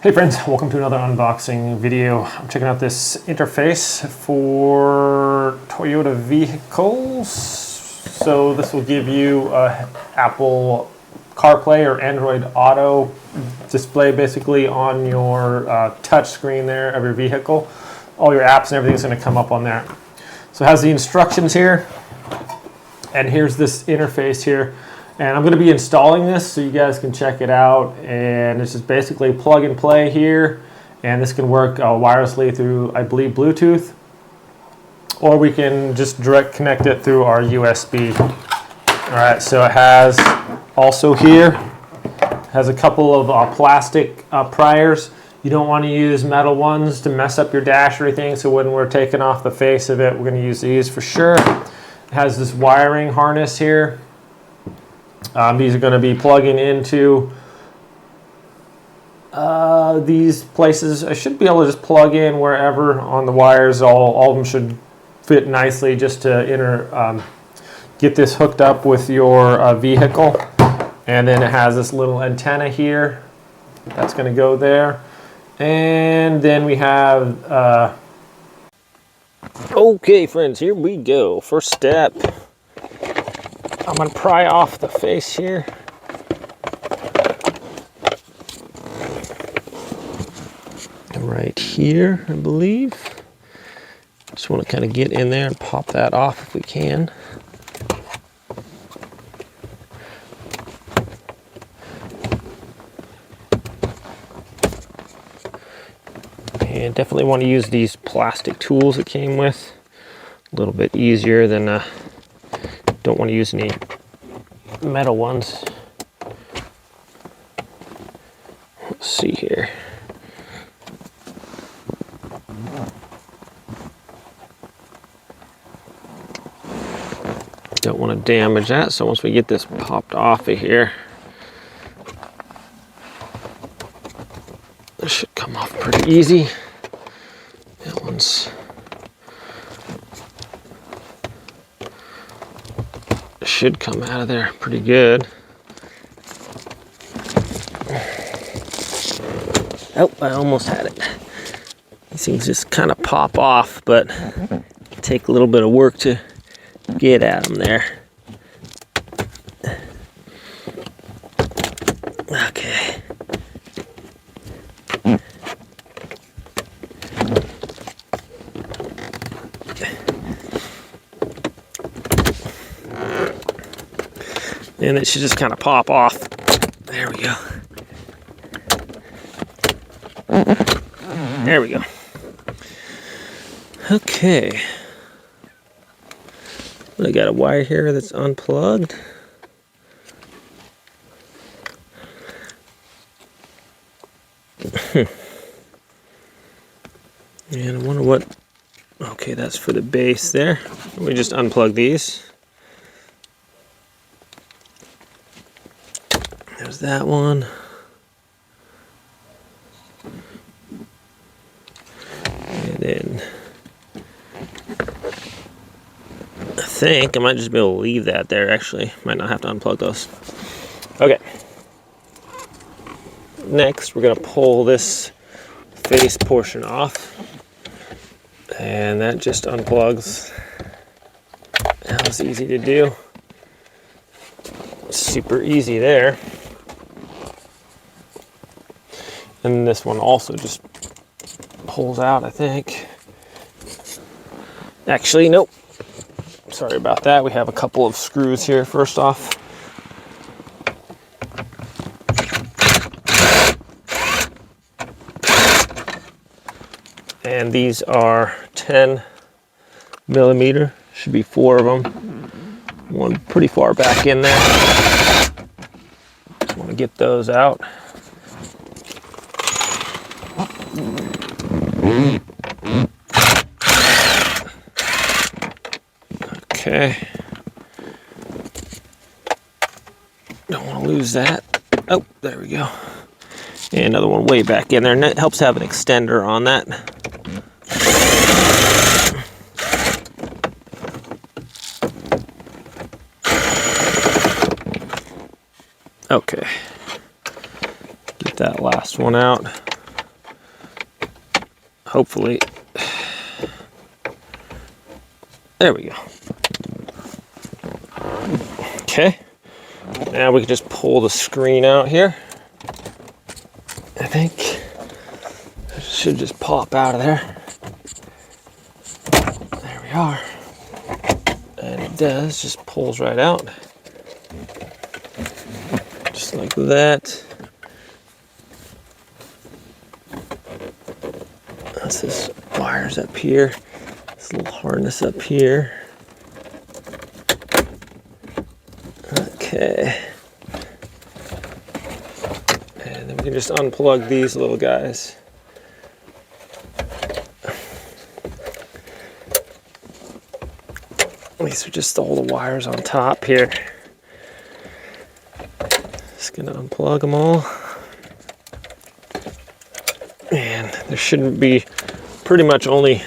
Hey friends, welcome to another unboxing video. I'm checking out this interface for Toyota vehicles. So this will give you Apple CarPlay or Android Auto display basically on your touch screen there of your vehicle. All your apps and everything's going to come up on there. So it has the instructions here, and here's this interface here. And I'm going to be installing this so you guys can check it out. And this is basically plug and play here. And this can work wirelessly through, I believe, Bluetooth. Or we can just direct connect it through our USB. All right, so it has also here, has a couple of plastic priors. You don't want to use metal ones to mess up your dash or anything. So when we're taking off the face of it, we're going to use these for sure. It has this wiring harness here. These are going to be plugging into these places. I should be able to just plug in wherever on the wires. All of them should fit nicely just to get this hooked up with your vehicle. And then it has this little antenna here. That's going to go there. And then we have... Okay, friends, here we go. First step. I'm going to pry off the face here. Right here, I believe. Just want to kind of get in there and pop that off if we can. And definitely want to use these plastic tools it came with. A little bit easier than... Don't want to use any metal ones. Let's see here. Don't want to damage that, so once we get this popped off of here, this should come off pretty easy. That one's should come out of there pretty good. Oh, I almost had it. These things just kind of pop off, but take a little bit of work to get at them there. Okay. And it should just kind of pop off. There we go. There we go. Okay. I got a wire here that's unplugged. And I wonder what... Okay, that's for the base there. We just unplug these. There's that one. And then I think I might just be able to leave that there. Actually, might not have to unplug those. Okay. Next, we're going to pull this face portion off. And that just unplugs. That was easy to do. Super easy there. And this one also just pulls out, I think. Actually, nope. Sorry about that. We have a couple of screws here first off. And these are 10 millimeter. Should be 4 of them. One pretty far back in there. Just want to get those out. Okay. Don't want to lose that. Oh, there we go. And another one way back in there. And it helps have an extender on that. Okay. Get that last one out. hopefully. There we go. Okay. Now we can just pull the screen out here. I think it should just pop out of there. There we are. And it does, just pulls right out. Just like that. That's this wires up here. This little harness up here. Okay. And then we can just unplug these little guys. These are just all the wires on top here. Just gonna unplug them all. And there shouldn't be pretty much only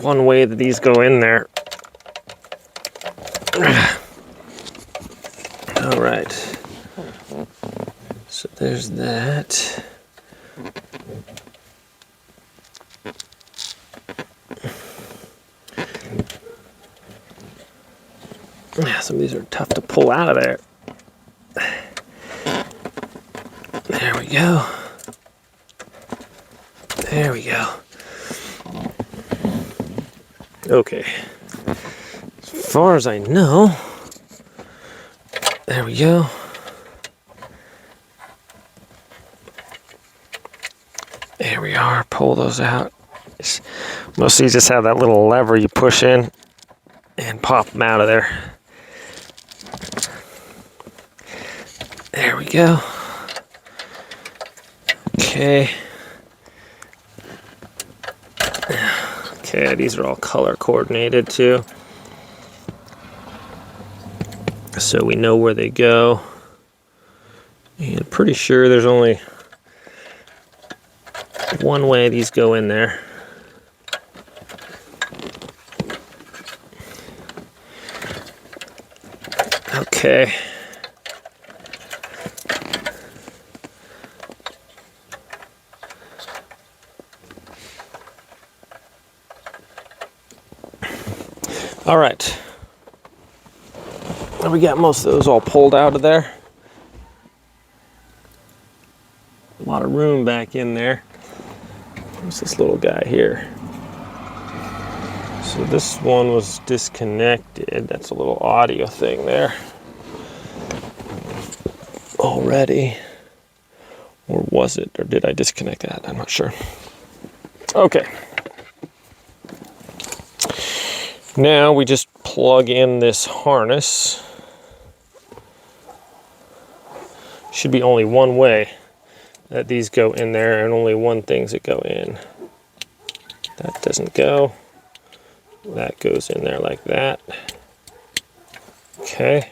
one way that these go in there. All right. So there's that. Some of these are tough to pull out of there. There we go. There we go. Okay. As far as I know, there we go. There we are. Pull those out. Mostly you just have that little lever you push in and pop them out of there. There we go. Okay. Okay, these are all color coordinated too. So we know where they go. And pretty sure there's only one way these go in there. Okay. All right. Now we got most of those all pulled out of there. A lot of room back in there. What's this little guy here? So this one was disconnected. That's a little audio thing there already. Or was it? Or did I disconnect that? I'm not sure. Okay. Now we just plug in this harness. Should be only one way that these go in there and only one things that go in. That doesn't go. That goes in there like that. Okay.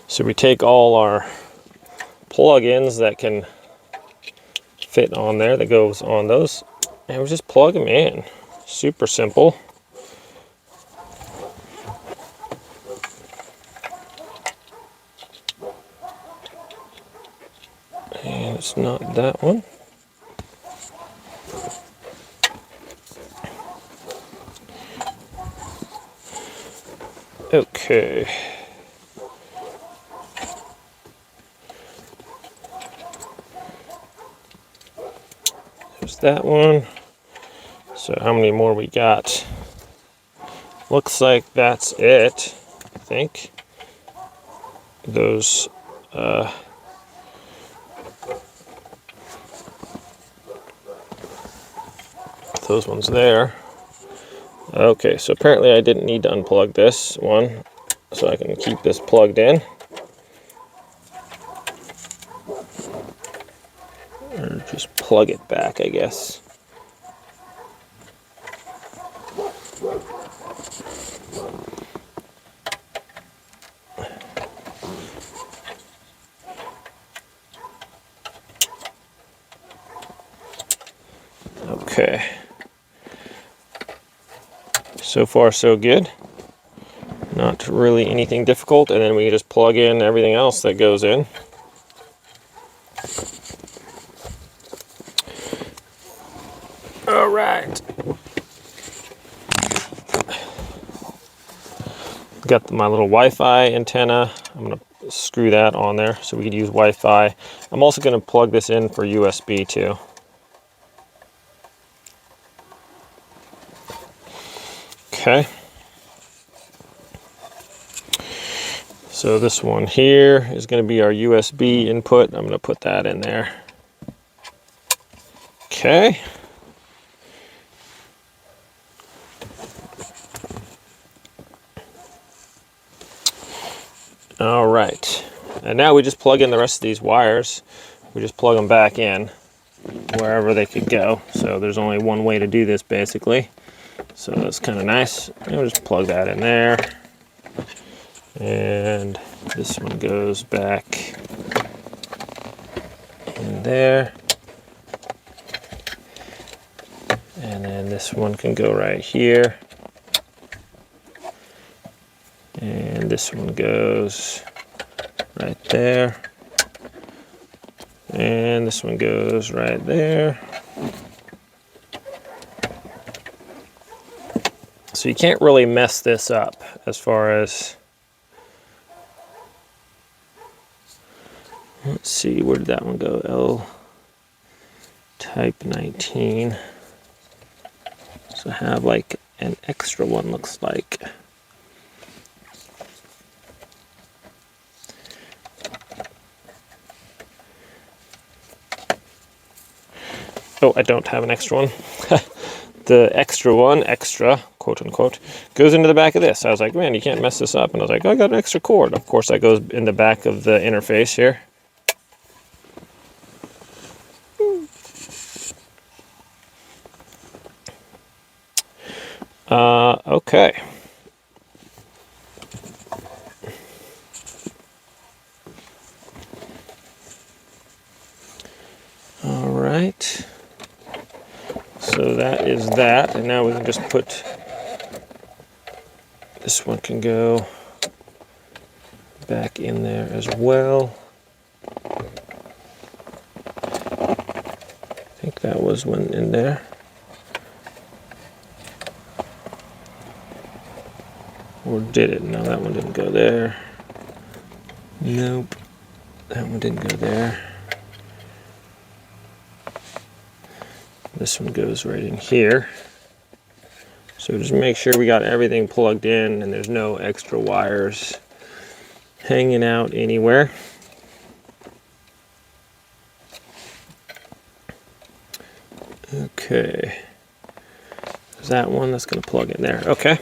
So we take all our plug-ins that can fit on there, that goes on those, and we just plug them in. Super simple. And it's not that one. Okay. There's that one. So how many more we got? Looks like that's it, I think. Those ones there. Okay, so apparently I didn't need to unplug this one, so I can keep this plugged in. Or just plug it back, I guess. Okay. So far, so good. Not really anything difficult, and then we just plug in everything else that goes in. All right. Got my little Wi-Fi antenna. I'm gonna screw that on there so we can use Wi-Fi. I'm also gonna plug this in for USB too. Okay. So this one here is gonna be our USB input. I'm gonna put that in there. Okay. All right, and now we just plug in the rest of these wires. We just plug them back in wherever they could go. So there's only one way to do this basically. So that's kind of nice. And we'll just plug that in there. And this one goes back in there. And then this one can go right here. And this one goes right there. And this one goes right there. So you can't really mess this up as far as, let's see, where did that one go? L type 19. So have like an extra one, looks like. Oh, I don't have an extra one. The extra one, extra, quote unquote, goes into the back of this. I was like, man, you can't mess this up. And I was like, oh, I got an extra cord. Of course, that goes in the back of the interface here. Okay. All right. So that is that, and now we can just put, this one can go back in there as well. I think that was one in there. Or did it? No, that one didn't go there. Nope, that one didn't go there. This one goes right in here. So just make sure we got everything plugged in and there's no extra wires hanging out anywhere. Okay. There's that one that's going to plug in there. Okay.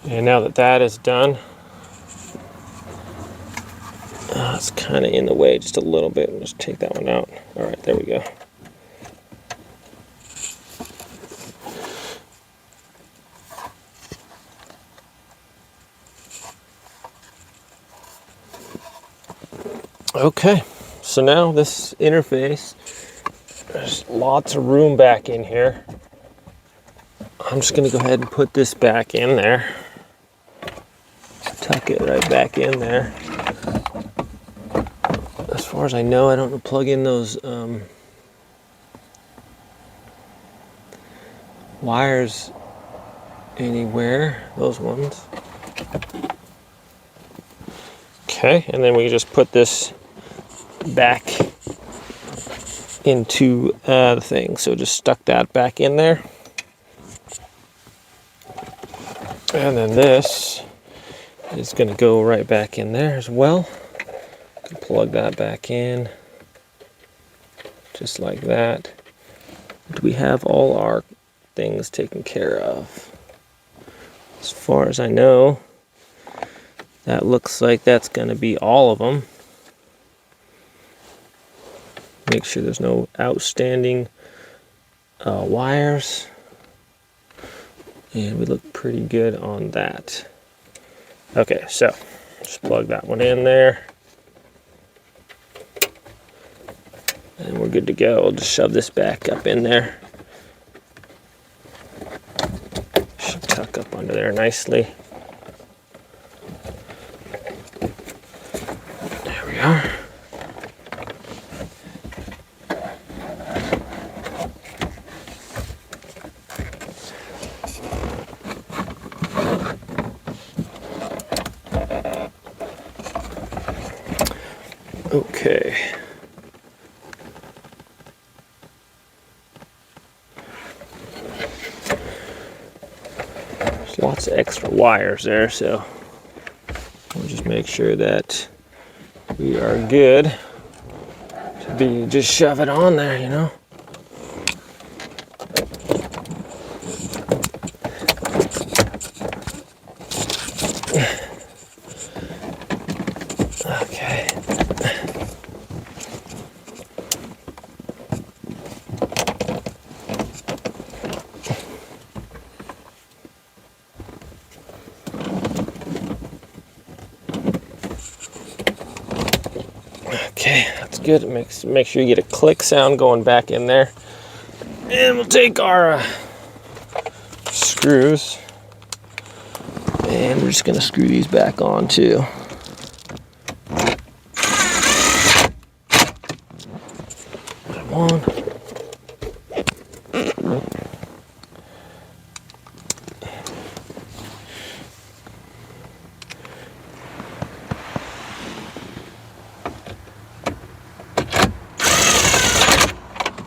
And now that that is done, it's kind of in the way just a little bit. Let's take that one out. All right, there we go. Okay, so now this interface, there's lots of room back in here. I'm just gonna go ahead and put this back in there. Tuck it right back in there. As far as I know, I don't plug in those wires anywhere, those ones. Okay, and then we just put this back into the thing. So just stuck that back in there. And then this is going to go right back in there as well. Plug that back in, just like that. Do we have all our things taken care of? As far as I know, that looks like that's going to be all of them. Make sure there's no outstanding wires. And we look pretty good on that. Okay, so just plug that one in there. And we're good to go. We'll just shove this back up in there. Should tuck up under there nicely. There we are. Okay. There's lots of extra wires there, so we'll just make sure that we are good to be just shove it on there, you know. Okay. Okay, that's good. Make sure you get a click sound going back in there. And we'll take our screws and we're just gonna screw these back on too. One.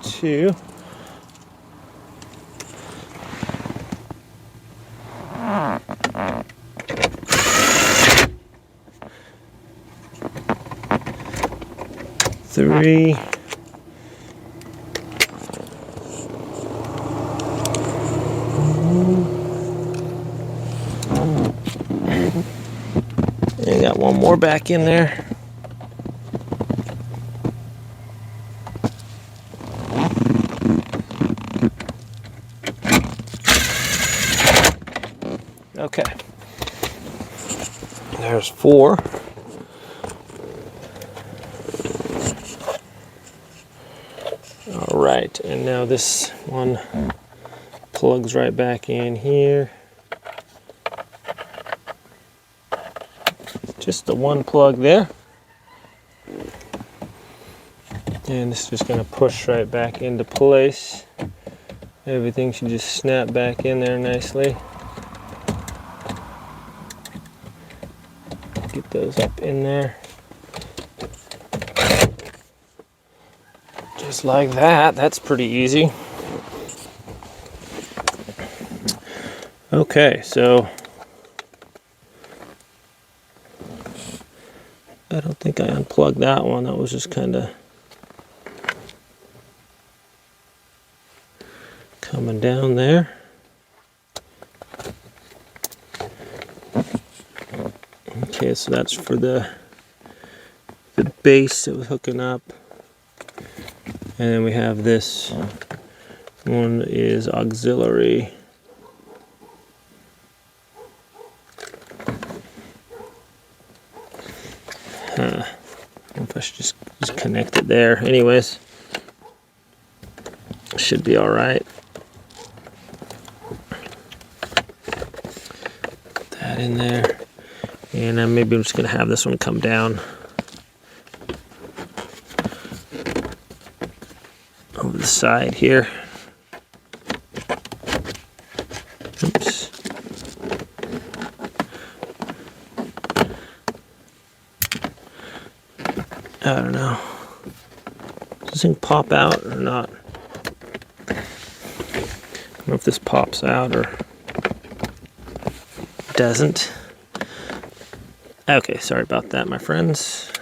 Two. Three. And got one more back in there. Okay. There's four. All right, and now this one plugs right back in here. Just the one plug there. And this is just gonna push right back into place. Everything should just snap back in there nicely. Get those up in there. Just like that. That's pretty easy. Okay, so I don't think I unplugged that one. That was just kind of coming down there. Okay, so that's for the base that was hooking up. And then we have this one is auxiliary. I don't know if I should just connect it there. Anyways, should be all right. Put that in there. And then maybe I'm just going to have this one come down over the side here. Oops. I don't know. Does this thing pop out or not? I don't know if this pops out or doesn't. Okay, sorry about that, my friends.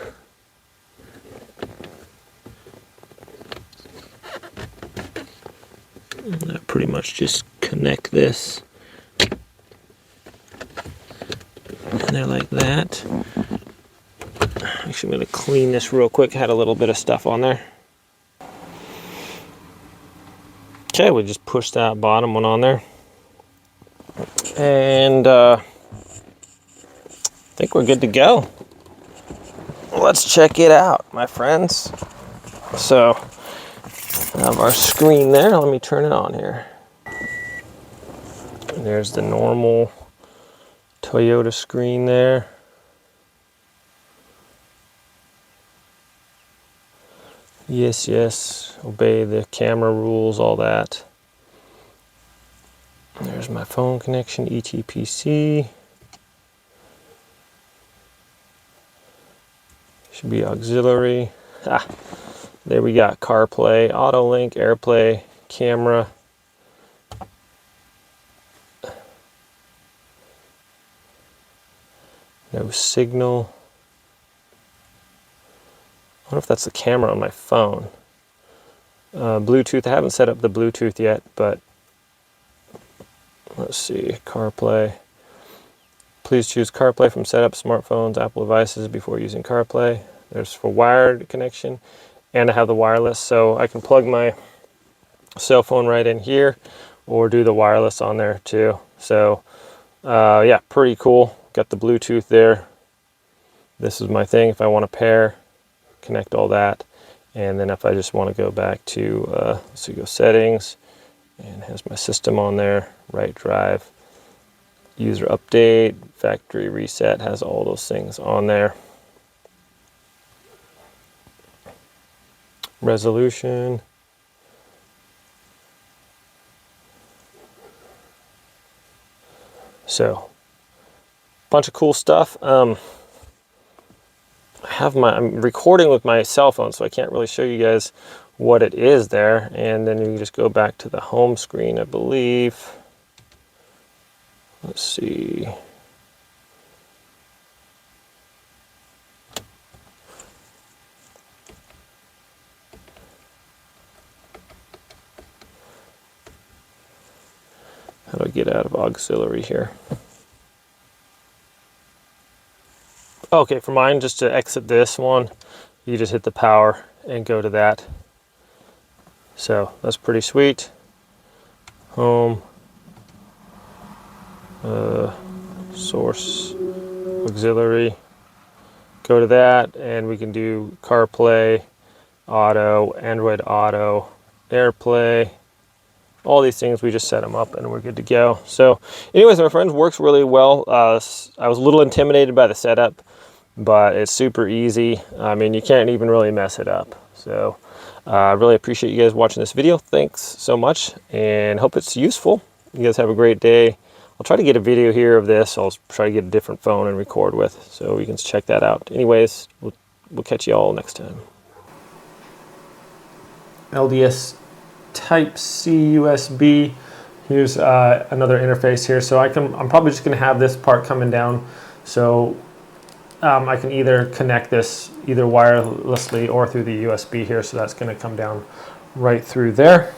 And I pretty much just connect this in there like that. Actually, I'm going to clean this real quick. Had a little bit of stuff on there. Okay, we just pushed that bottom one on there. And I think we're good to go. Let's check it out, my friends. So, I have our screen there. Let me turn it on here. And there's the normal Toyota screen there. Yes, yes, obey the camera rules, all that. There's my phone connection, ETPC. Should be auxiliary. Ah, there we got CarPlay, AutoLink, AirPlay, camera. No signal. I wonder if that's the camera on my phone. Bluetooth, I haven't set up the Bluetooth yet, but let's see, CarPlay. Please choose CarPlay from setup smartphones, Apple devices before using CarPlay. There's for wired connection, and I have the wireless, so I can plug my cell phone right in here or do the wireless on there too. So yeah, pretty cool. Got the Bluetooth there. This is my thing if I want to pair, connect all that. And then if I just want to go back to, let's see, go settings, and has my system on there, right drive, user update, factory reset, has all those things on there. Resolution. So, bunch of cool stuff. I'm recording with my cell phone, so I can't really show you guys what it is there. And then you just go back to the home screen, I believe. Let's see. How do I get out of auxiliary here? Okay, for mine, just to exit this one, you just hit the power and go to that. So that's pretty sweet. Home, source, auxiliary, go to that, and we can do CarPlay, Auto, Android Auto, AirPlay, all these things. We just set them up and we're good to go. So anyways, my friends, works really well. I was a little intimidated by the setup, but it's super easy. I mean, you can't even really mess it up. So I really appreciate you guys watching this video. Thanks so much, and hope it's useful. You guys have a great day. I'll try to get a video here of this. I'll try to get a different phone and record with, so you can check that out. Anyways, we'll catch you all next time. LDS Type-C USB. Here's another interface here. So I'm probably just going to have this part coming down. So I can either connect this either wirelessly or through the USB here. So that's going to come down right through there.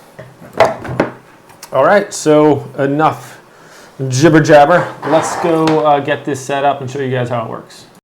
All right, so enough jibber jabber. Let's go get this set up and show you guys how it works.